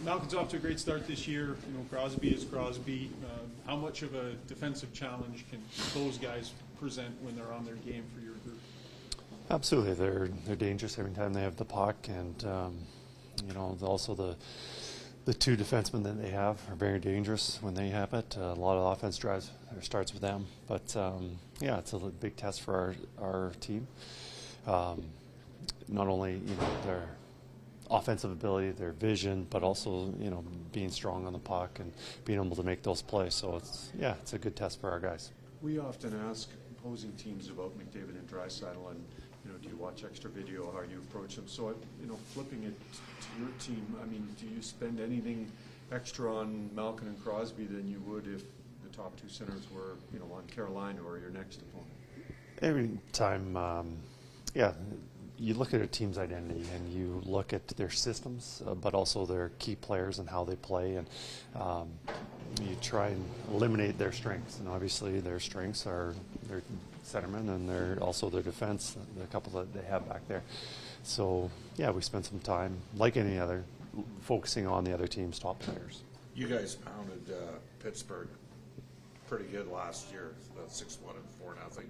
Malkin's off to a great start this year. Crosby is Crosby. How much of a defensive challenge can those guys present when they're on their game for your group? Absolutely, they're dangerous every time they have the puck, and also the two defensemen that they have are very dangerous when they have it. A lot of offense drives or starts with them, but it's a big test for our team. Not only their offensive ability, their vision, but also being strong on the puck and being able to make those plays. So it's a good test for our guys. We often ask opposing teams about McDavid and Draisaitl, and do you watch extra video, how you approach them? So flipping it to your team, do you spend anything extra on Malkin and Crosby than you would if the top two centers were on Carolina or your next opponent? Every time, you look at a team's identity and you look at their systems, but also their key players and how they play, and you try and eliminate their strengths. And obviously their strengths are their centermen and also their defense, the couple that they have back there. So, we spend some time, like any other, focusing on the other team's top players. You guys pounded Pittsburgh pretty good last year, 6-1 and 4-0.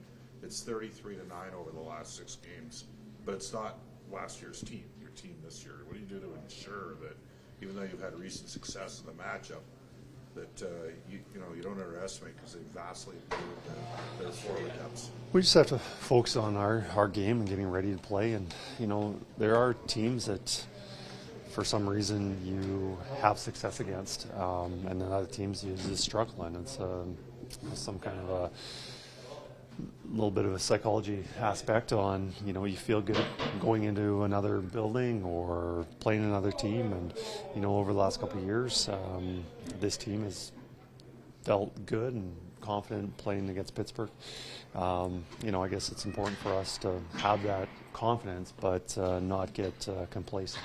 It's 33-9 over the last 6 games. But it's not last year's team, your team this year. What do you do to ensure that, even though you've had recent success in the matchup, that you don't underestimate, because they've vastly improved their forward depths? We just have to focus on our game and getting ready to play. And there are teams that, for some reason, you have success against, and then other teams you just struggle in. It's some kind of a little bit of a psychology aspect on, you feel good going into another building or playing another team. And, over the last couple of years, this team has felt good and confident playing against Pittsburgh. I guess it's important for us to have that confidence, but not get complacent.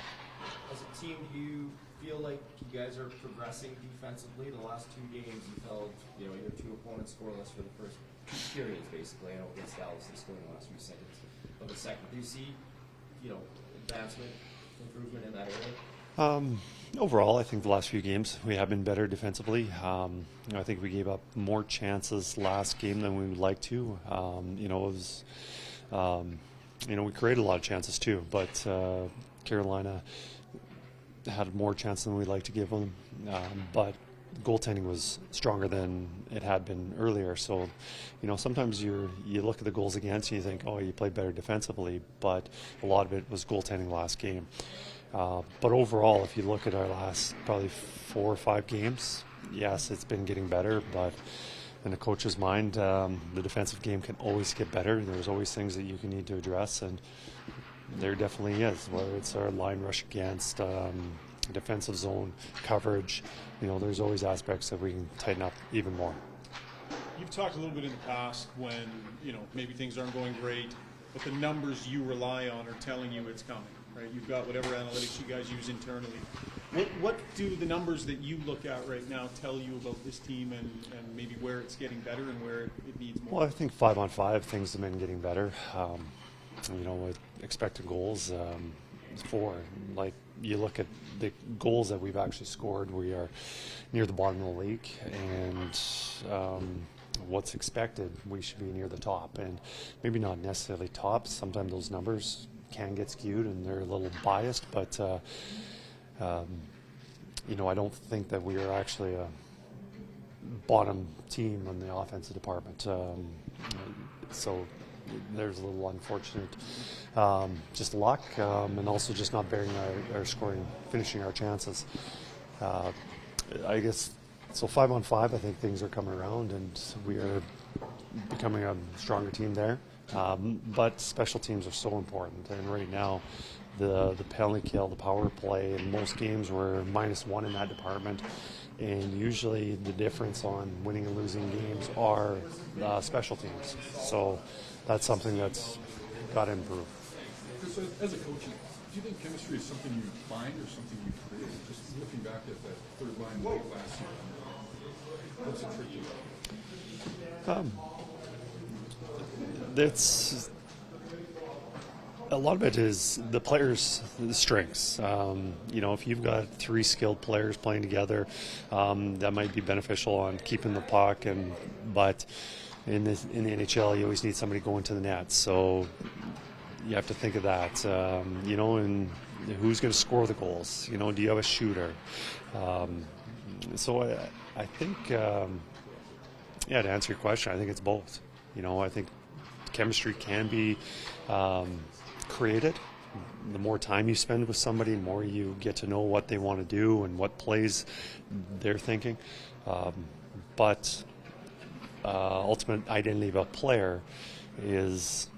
As a team, do you feel like you guys are progressing defensively? The last 2 games, you held your 2 opponents scoreless for the first 2 periods, basically. I know against Dallas, they scored in the last few seconds of the second. Do you see, advancement, improvement in that area? Overall, I think the last few games we have been better defensively. I think we gave up more chances last game than we would like to. It was, we created a lot of chances too, but Carolina had more chances than we'd like to give them. But goaltending was stronger than it had been earlier. So, sometimes you look at the goals against and you think, oh, you played better defensively, but a lot of it was goaltending last game. But overall, if you look at our last probably 4 or 5 games, yes, it's been getting better, but in a coach's mind, the defensive game can always get better. There's always things that you can need to address, and there definitely is, whether it's our line rush against defensive zone coverage. There's always aspects that we can tighten up even more. You've talked a little bit in the past when, maybe things aren't going great, but the numbers you rely on are telling you it's coming, right? You've got whatever analytics you guys use internally. What do the numbers that you look at right now tell you about this team, and maybe where it's getting better and where it needs more? Well, I think 5-on-5, things have been getting better. With expected goals, 4. Like, you look at the goals that we've actually scored, we are near the bottom of the league, and what's expected, we should be near the top, and maybe not necessarily top. Sometimes those numbers can get skewed and they're a little biased, but I don't think that we are actually a bottom team in the offensive department. So there's a little unfortunate just luck, and also just not bearing our scoring, finishing our chances. I guess, so 5-on-5, I think things are coming around and we are becoming a stronger team there. But special teams are so important, and right now the penalty kill, the power play, in most games we're -1 in that department, and usually the difference on winning and losing games are special teams. So that's something that's got to improve. So as a coach, do you think chemistry is something you find or something you create? Just looking back at that third line late last year, what's it tricky about? A lot of it is the players' strengths. If you've got 3 skilled players playing together, that might be beneficial on keeping the puck. But in the NHL, you always need somebody going to the net. So you have to think of that. And who's going to score the goals? Do you have a shooter? So I think, to answer your question, I think it's both. I think chemistry can be created. The more time you spend with somebody, the more you get to know what they want to do and what plays they're thinking. But ultimate identity of a player is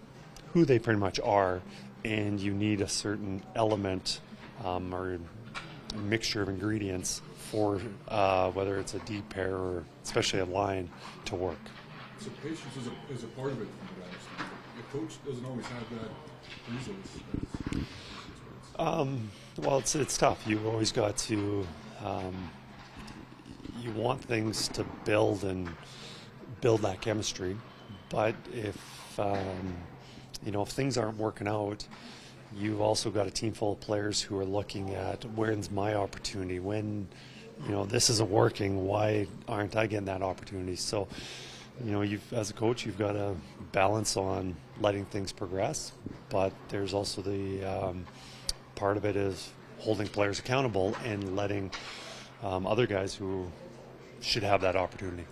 who they pretty much are, and you need a certain element or a mixture of ingredients for whether it's a deep pair or especially a line to work. So patience is a part of it from what I understand. A coach doesn't always have that easily. Well, it's tough. You've always got to you want things to build that chemistry, but if things aren't working out, you've also got a team full of players who are looking at when's my opportunity, when this isn't working, why aren't I getting that opportunity? So as a coach, you've got to balance on letting things progress, but there's also the part of it is holding players accountable and letting other guys who should have that opportunity.